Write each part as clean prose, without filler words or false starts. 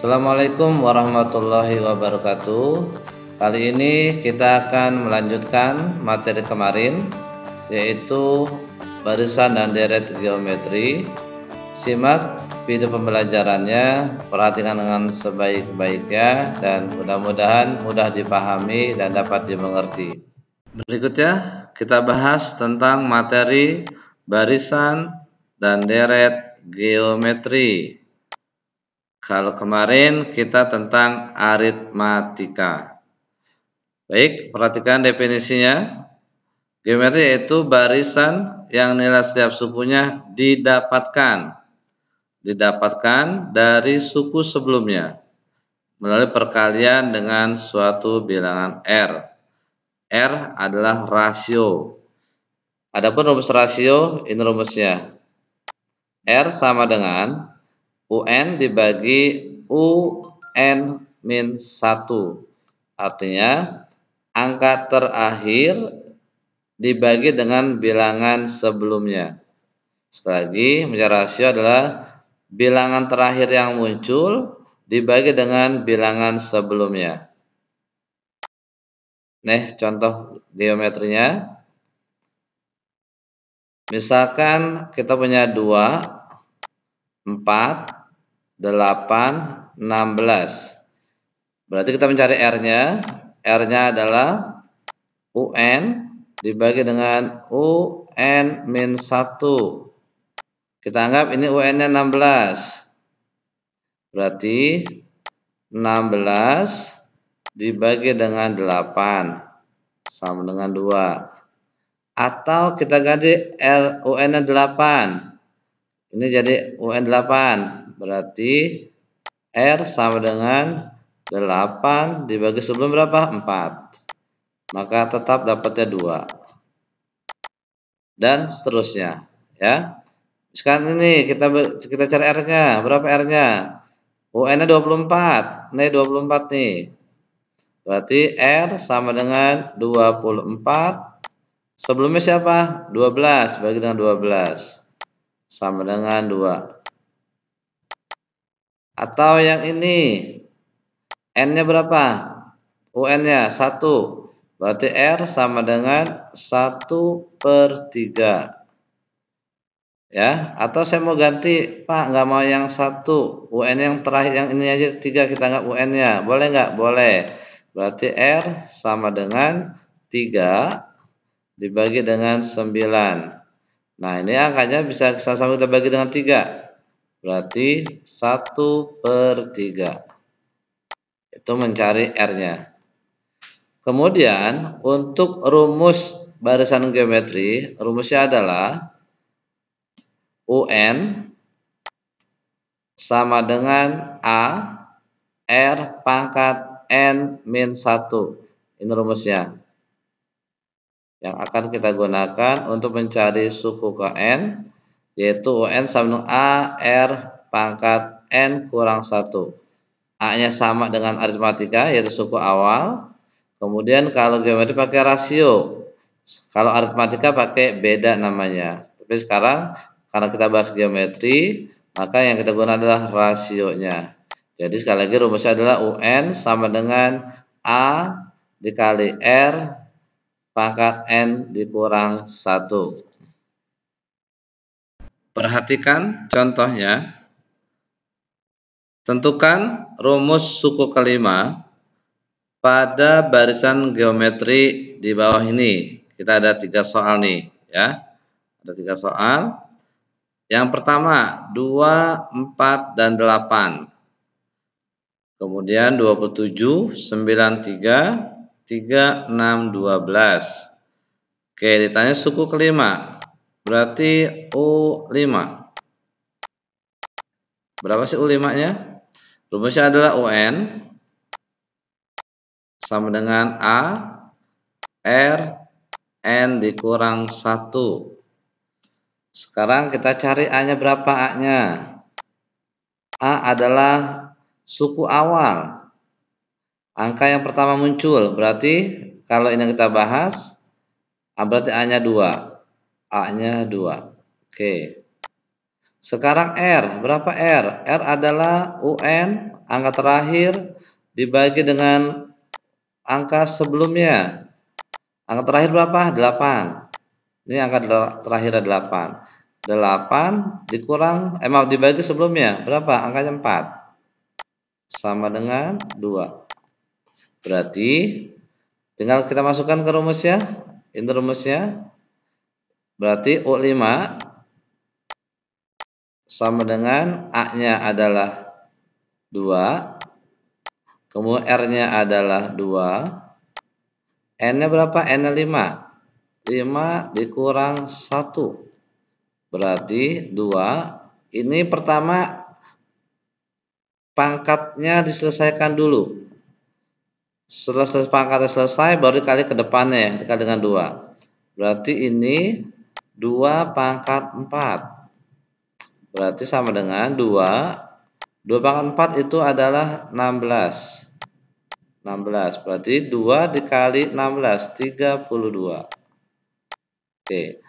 Assalamualaikum warahmatullahi wabarakatuh. Kali ini kita akan melanjutkan materi kemarin, yaitu barisan dan deret geometri. Simak video pembelajarannya, perhatikan dengan sebaik-baiknya, dan mudah-mudahan mudah dipahami dan dapat dimengerti. Berikutnya kita bahas tentang materi barisan dan deret geometri. Kalau kemarin kita tentang aritmatika. Baik, perhatikan definisinya. Geometri yaitu barisan yang nilai setiap sukunya didapatkan dari suku sebelumnya melalui perkalian dengan suatu bilangan R. R adalah rasio. Adapun rumus rasio, ini rumusnya. R sama dengan UN dibagi UN min 1. Artinya angka terakhir dibagi dengan bilangan sebelumnya. Sekali lagi, mencari rasio adalah bilangan terakhir yang muncul dibagi dengan bilangan sebelumnya. Nih contoh geometrinya. Misalkan kita punya 2, 4, 8, 16. Berarti kita mencari R-nya. R-nya adalah UN dibagi dengan UN min 1. Kita anggap ini UN-nya 16. Berarti 16 dibagi dengan 8 sama dengan 2. Atau kita ganti UN-nya 8. Ini jadi UN 8. Berarti R sama dengan 8 dibagi sebelum berapa? 4. Maka tetap dapatnya 2. Dan seterusnya, ya. Sekarang ini kita cari R-nya. Berapa R-nya? UN-nya 24. Nih 24 nih. Berarti R sama dengan 24. Sebelumnya siapa? 12 bagi dengan 12. Sama dengan 2. Atau yang ini, N-nya berapa? UN-nya 1. Berarti R sama dengan 1/3. Ya, atau saya mau ganti, Pak, nggak mau yang 1. UN yang terakhir, yang ini aja 3 kita anggap UN-nya. Boleh nggak? Boleh. Berarti R sama dengan 3 dibagi dengan 9. Nah, ini angkanya bisa sama-sama kita bagi dengan 3. Berarti 1/3. Itu mencari R-nya. Kemudian untuk rumus barisan geometri, rumusnya adalah UN sama dengan A R pangkat N min 1. Ini rumusnya yang akan kita gunakan untuk mencari suku ke N, yaitu UN sama dengan A R pangkat N kurang 1. A-nya sama dengan aritmatika, yaitu suku awal. Kemudian kalau geometri pakai rasio. Kalau aritmatika pakai beda namanya. Tapi sekarang karena kita bahas geometri, maka yang kita gunakan adalah rasionya. Jadi sekali lagi rumusnya adalah UN sama dengan A dikali R pangkat N dikurang 1. Perhatikan contohnya. Tentukan rumus suku kelima pada barisan geometri di bawah ini. Kita ada 3 soal nih, ya. Ada 3 soal. Yang pertama 2, 4, dan 8. Kemudian 27, 9, 3, 3, 6, 12. Oke, ditanya suku kelima. Berarti U5. Berapa sih U5-nya? Rumusnya adalah UN sama dengan A R N dikurang 1. Sekarang kita cari A-nya berapa A-nya. A adalah suku awal. Angka yang pertama muncul. Berarti kalau ini kita bahas, berarti A-nya 2. A-nya 2. Oke. Sekarang R, berapa R? R adalah UN, angka terakhir dibagi dengan angka sebelumnya. Angka terakhir berapa? 8. Ini angka terakhir 8. 8 dikurang, dibagi sebelumnya. Berapa? Angkanya 4. Sama dengan 2. Berarti tinggal kita masukkan ke rumusnya. Ini rumusnya. Berarti U5 sama dengan A-nya adalah 2. Kemudian R-nya adalah 2. N-nya berapa? N-nya 5. 5 dikurang 1. Berarti 2. Ini pertama pangkatnya diselesaikan dulu. Setelah pangkatnya selesai baru dikali ke depannya ya, dikali dengan 2. Berarti ini 2 pangkat 4. Berarti sama dengan 2. 2 pangkat 4 itu adalah 16. 16. Berarti 2 dikali 16, 32. Oke.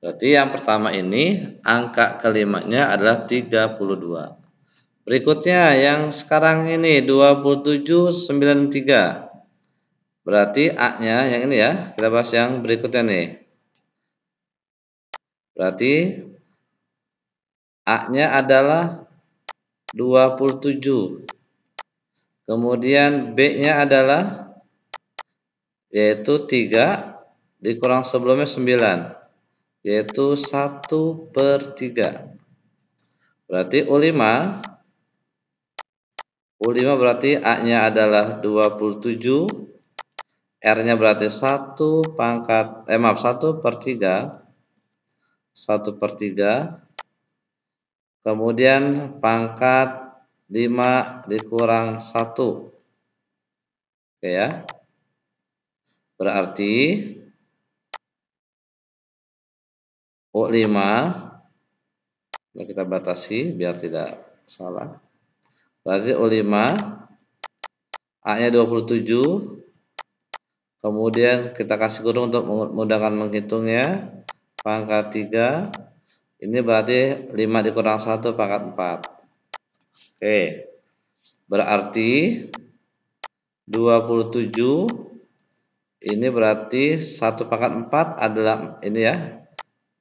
Berarti yang pertama ini angka kelimanya adalah 32. Berikutnya yang sekarang ini 2793. Berarti A-nya yang ini ya. Kita bahas yang berikutnya nih. Berarti A-nya adalah 27. Kemudian B-nya adalah yaitu 3 dikurang sebelumnya 9, yaitu 1/3. Berarti U5 berarti A-nya adalah 27, R-nya berarti 1/3. 1/3. Kemudian pangkat 5 dikurang 1. Oke ya. Berarti U5 kita batasi biar tidak salah. Berarti U5 A-nya 27. Kemudian kita kasih kurung untuk memudahkan menghitungnya. Pangkat 3. Ini berarti 5 dikurang 1 pangkat 4. Oke. Berarti 27 ini berarti 1 pangkat 4 adalah ini ya.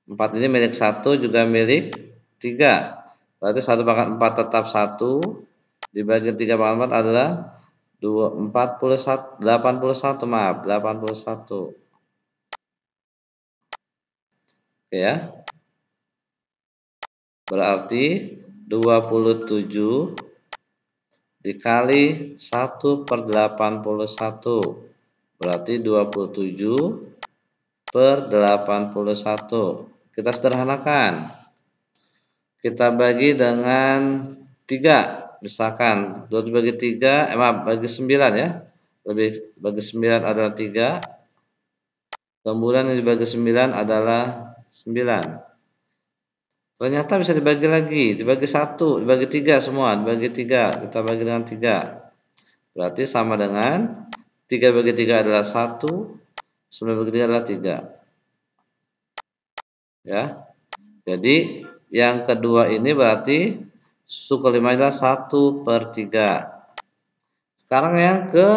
4 ini milik 1 juga milik 3. Berarti 1 pangkat 4 tetap 1 dibagi 3 pangkat 4 adalah 81. Oke ya. Berarti 27 dikali 1/81. Berarti 27/81. Kita sederhanakan. Kita bagi dengan 3. Misalkan 2 bagi 3, bagi 9 ya. Bagi 9 adalah 3. Kemudian yang dibagi 9 adalah 9. Ternyata bisa dibagi lagi, dibagi 1, dibagi 3 semua, dibagi 3. Kita bagi dengan 3. Berarti sama dengan 3 bagi 3 adalah 1, 9 bagi 3 adalah 3. Ya. Jadi yang kedua ini berarti suku kelima adalah 1/3. Sekarang yang ke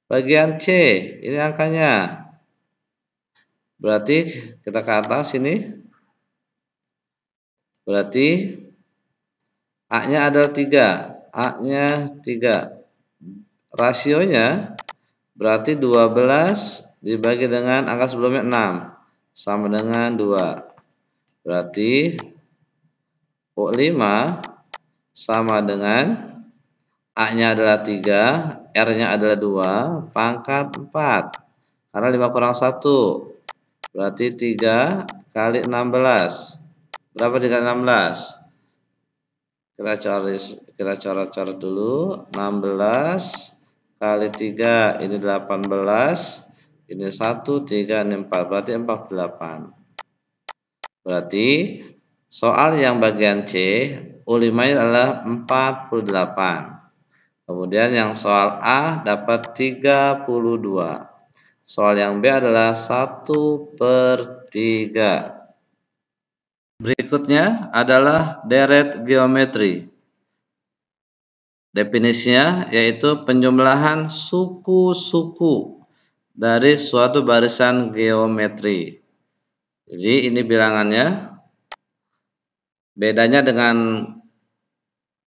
bagian C, ini angkanya. Berarti kita ke atas ini. Berarti A-nya adalah 3. A-nya 3. Rasionya berarti 12 dibagi dengan angka sebelumnya 6. Sama dengan 2. Berarti U5 sama dengan A-nya adalah 3, R-nya adalah 2, pangkat 4. Karena 5 kurang 1. Berarti 3 kali 16. Berapa 3 kali 16? Kita coret dulu. 16 kali 3 ini 18. Ini 1, 3, ini 4. Berarti 48. Berarti soal yang bagian C U5 adalah 48. Kemudian yang soal A dapat 32. Soal yang B adalah 1/3. Berikutnya adalah deret geometri. Definisinya yaitu penjumlahan suku-suku dari suatu barisan geometri. Jadi ini bilangannya. Bedanya dengan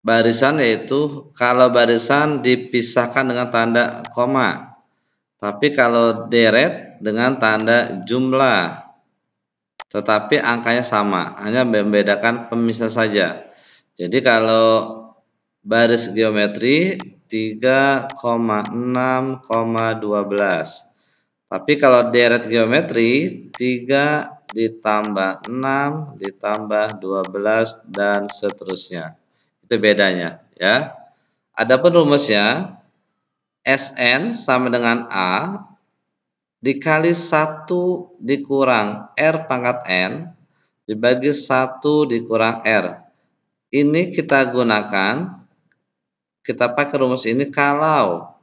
barisan yaitu kalau barisan dipisahkan dengan tanda koma. Tapi kalau deret dengan tanda jumlah. Tetapi angkanya sama, hanya membedakan pemisah saja. Jadi kalau baris geometri 3,6,12. Tapi kalau deret geometri 3 ditambah 6 ditambah 12 dan seterusnya. Itu bedanya ya. Adapun rumusnya Sn sama dengan A dikali 1 dikurang R pangkat N dibagi 1 dikurang R. Ini kita gunakan, kita pakai rumus ini kalau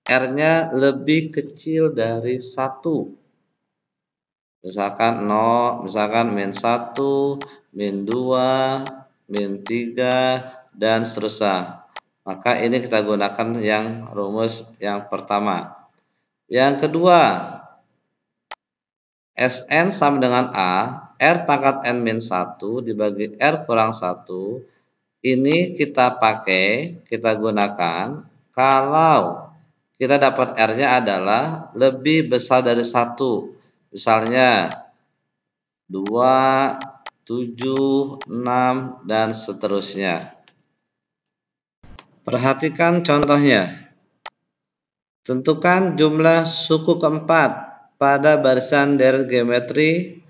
R-nya lebih kecil dari 1. Misalkan 0, misalkan min 1, min 2, min 3, dan seterusnya. Maka ini kita gunakan yang rumus yang pertama. Yang kedua, Sn sama dengan A, R pangkat N min 1 dibagi R kurang 1. Ini kita pakai, kita gunakan kalau kita dapat R-nya adalah lebih besar dari 1. Misalnya 2, 7, 6, dan seterusnya. Perhatikan contohnya. Tentukan jumlah suku keempat pada barisan deret geometri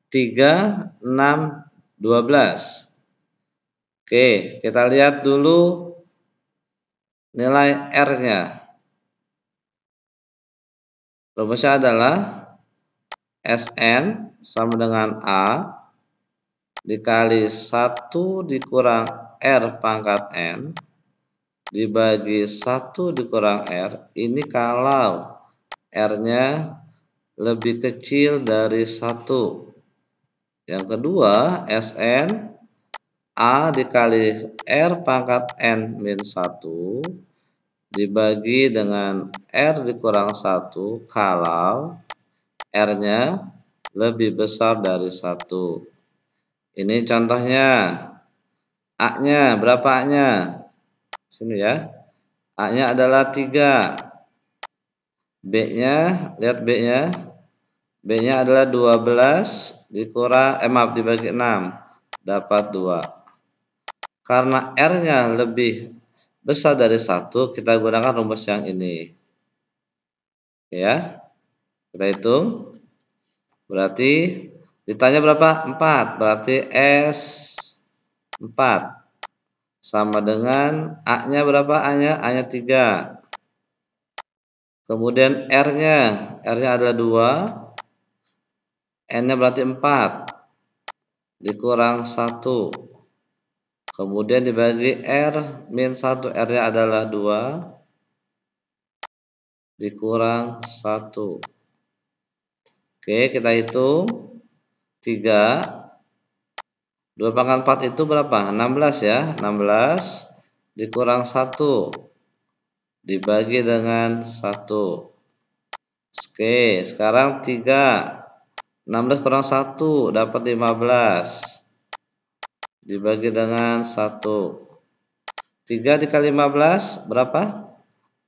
3, 6, 12. Oke, kita lihat dulu nilai R-nya. Rumusnya adalah Sn sama dengan A dikali 1 dikurang R pangkat N dibagi 1 dikurang R. Ini kalau R-nya lebih kecil dari 1. Yang kedua, Sn A dikali R pangkat N min 1 dibagi dengan R dikurang 1 kalau R-nya lebih besar dari 1. Ini contohnya. A-nya, berapa A-nya? Sini ya. A-nya adalah 3. B-nya, lihat B-nya. B-nya adalah 12 dikurang dibagi 6 dapat 2. Karena R-nya lebih besar dari 1, kita gunakan rumus yang ini. Ya. Kita hitung. Berarti ditanya berapa? 4. Berarti S 4 sama dengan A-nya berapa? A-nya 3. Kemudian R-nya adalah 2. N-nya berarti 4 dikurang 1. Kemudian dibagi R min 1. R-nya adalah 2 dikurang 1. Oke, kita hitung. 3. 2 pangkat 4 itu berapa? 16 ya. 16 dikurang 1 dibagi dengan 1. Oke, sekarang 3. 16 kurang 1 dapat 15 dibagi dengan 1. 3 dikali 15 berapa?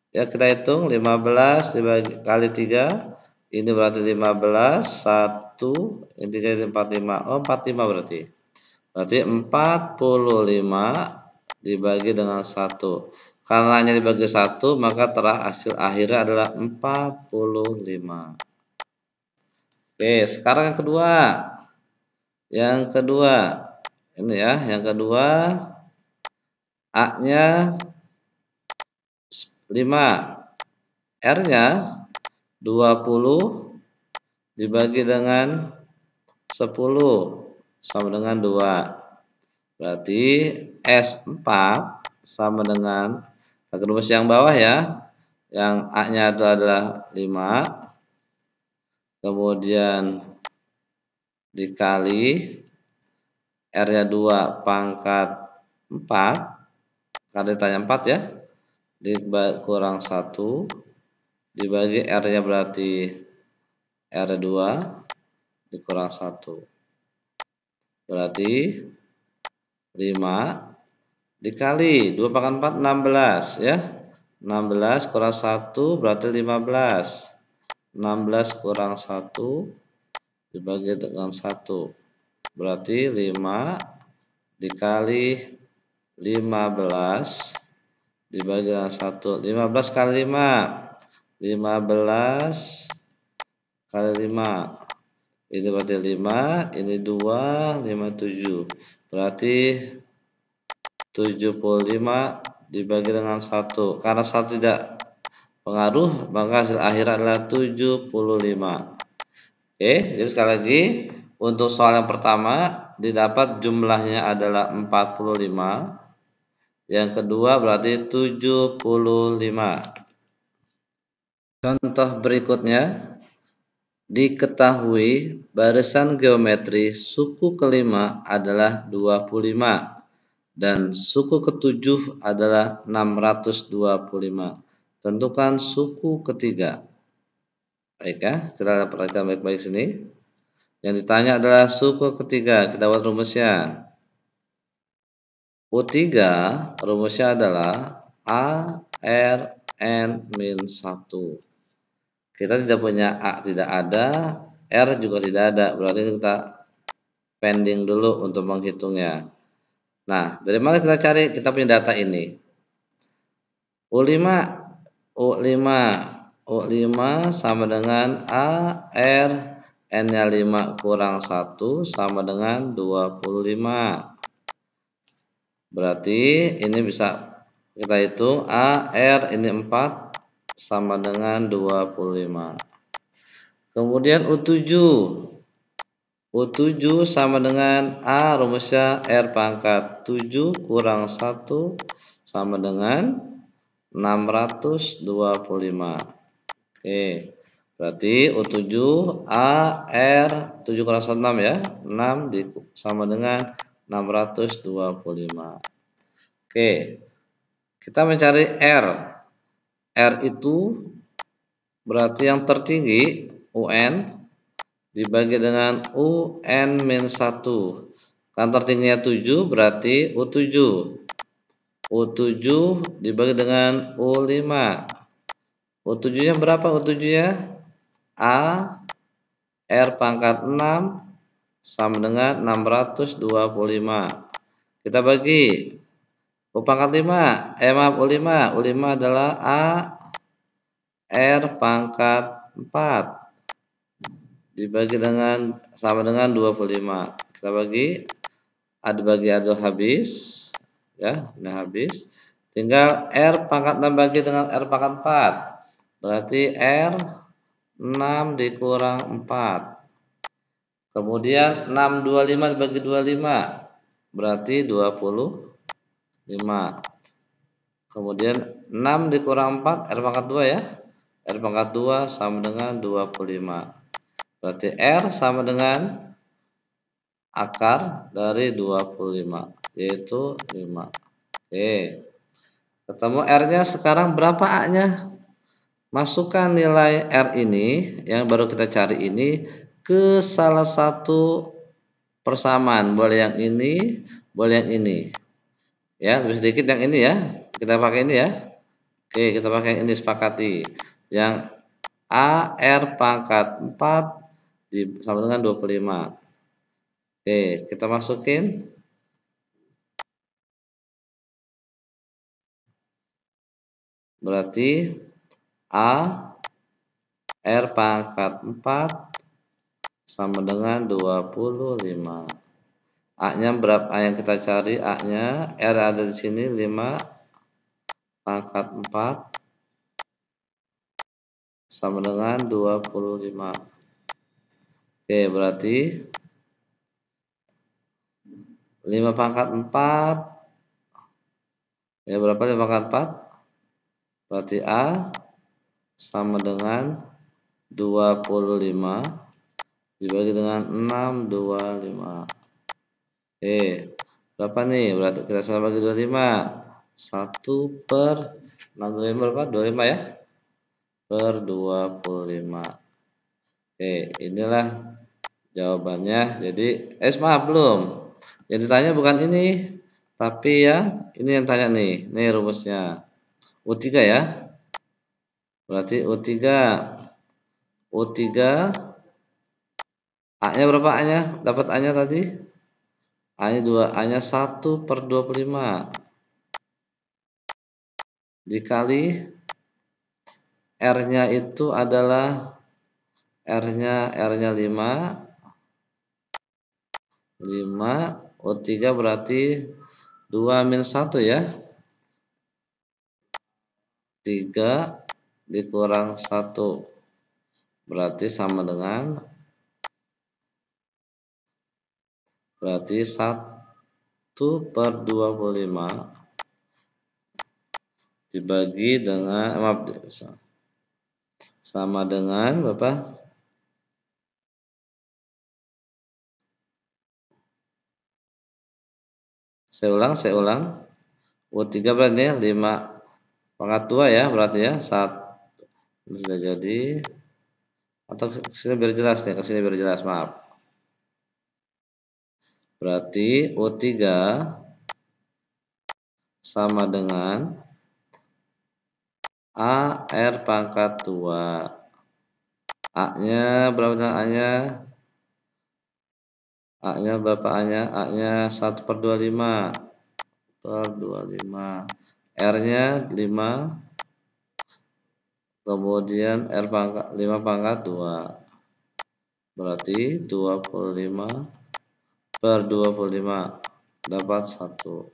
Ya, kita hitung 15 dibagi kali 3. Ini berarti 15, 1, ini 3, 45. Oh, 45 berarti. Berarti 45 dibagi dengan 1. Karena hanya dibagi 1, maka hasil akhirnya adalah 45. Oke, sekarang yang kedua. Yang kedua. Ini ya, yang kedua A-nya 5. R-nya 20 dibagi dengan 10 sama dengan 2. Berarti S4 sama dengan rumus yang bawah ya. Yang A-nya itu adalah 5. Kemudian dikali R-nya 2 pangkat 4, karena ditanya 4 ya, dikurang 1, dibagi R-nya berarti R2 dikurang 1. Berarti 5 dikali 2 pangkat 4, 16 ya. 16 kurang 1 berarti 15. 16 kurang 1 dibagi dengan 1. Berarti 5 dikali 15 dibagi dengan 1. 15 kali 5. 15 kali 5. Ini berarti 5, ini 2, 5, 7. Berarti 75 dibagi dengan 1. Karena 1 tidak pengaruh, maka hasil akhir adalah 75. Oke, jadi sekali lagi untuk soal yang pertama didapat jumlahnya adalah 45. Yang kedua berarti 75. Contoh berikutnya, diketahui barisan geometri suku kelima adalah 25 dan suku ketujuh adalah 625. Tentukan suku ketiga. Baik ya, kita perhatikan baik-baik sini. Yang ditanya adalah suku ketiga. Kita buat rumusnya. U3 rumusnya adalah A, R, N, min 1. Kita tidak punya A, tidak ada. R juga tidak ada. Berarti kita pending dulu untuk menghitungnya. Nah, dari mana kita cari? Kita punya data ini. U5 sama dengan A, R, N-nya 5 kurang 1 sama dengan 25. Berarti ini bisa kita hitung A, R ini 4 sama dengan 25. Kemudian U7 sama dengan A, rumusnya R pangkat 7 kurang 1 sama dengan 625. Oke, berarti U7 A, R 7 kurang 1 6 ya. 6 sama dengan 625. Oke, kita mencari R. R itu berarti yang tertinggi UN dibagi dengan UN-1. Kan tertingginya 7 berarti U7. U7 dibagi dengan U5. U7-nya berapa U7-nya? A R pangkat 6 sama dengan 625. Kita bagi U pangkat 5. U5. U5 adalah A R pangkat 4 dibagi dengan sama dengan 25. Kita bagi, adu habis ya, ini habis. Tinggal R pangkat 6 bagi dengan R pangkat 4. Berarti R 6 dikurang 4. Kemudian 625 dibagi 25. Berarti 25. Kemudian 6 dikurang 4 R pangkat 2 ya. R pangkat 2 sama dengan 25. Berarti R sama dengan akar dari 25 yaitu 5. Oke. Ketemu R-nya, sekarang berapa A-nya? Masukkan nilai R ini yang baru kita cari ini ke salah satu persamaan. Boleh yang ini, boleh yang ini. Ya, lebih sedikit yang ini ya. Kita pakai ini ya. Oke, kita pakai yang ini, sepakati. Yang A R pangkat 4 sama dengan 25. Oke, kita masukin. Berarti A R pangkat 4 sama dengan 25. A-nya berapa? A yang kita cari A-nya, R ada di sini 5 pangkat 4 sama dengan 25. Oke, berarti 5 pangkat 4 ya, berapa 5 pangkat 4? Berarti A sama dengan 25 dibagi dengan 625. Berapa nih? Berarti kita sama bagi 25. 1 per 65 berapa? 25 ya? Per 25. Inilah jawabannya. Jadi, maaf belum. Yang ditanya bukan ini, tapi ya ini yang tanya nih. Nih rumusnya. U3 ya. Berarti U3 A-nya berapa A-nya? Dapat A-nya tadi? A-nya 2, A-nya 1 per 25 dikali R-nya itu adalah R-nya 5. U3 berarti 2 min 1 ya. 3 dikurang 1 berarti sama dengan 1 per 25 dibagi dengan sama dengan berapa? Saya ulang. U3 berarti 5 pangkat 2 ya, berarti ya. 1 sudah jadi. Atau kesini biar jelas nih, kesini biar jelas, maaf. Berarti U3 sama dengan AR pangkat 2. A-nya berapa? A-nya berapa? A-nya 1 per 25 R-nya 5, kemudian R pangkat 5 pangkat 2 berarti 25 per 25 dapat 1.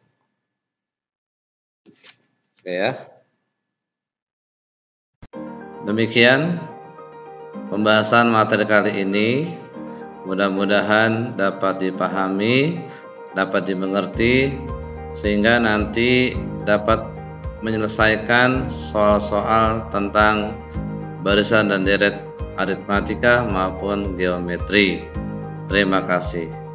Oke ya. Demikian pembahasan materi kali ini. Mudah-mudahan dapat dipahami, dapat dimengerti, sehingga nanti dapat menyelesaikan soal-soal tentang barisan dan deret aritmatika maupun geometri. Terima kasih.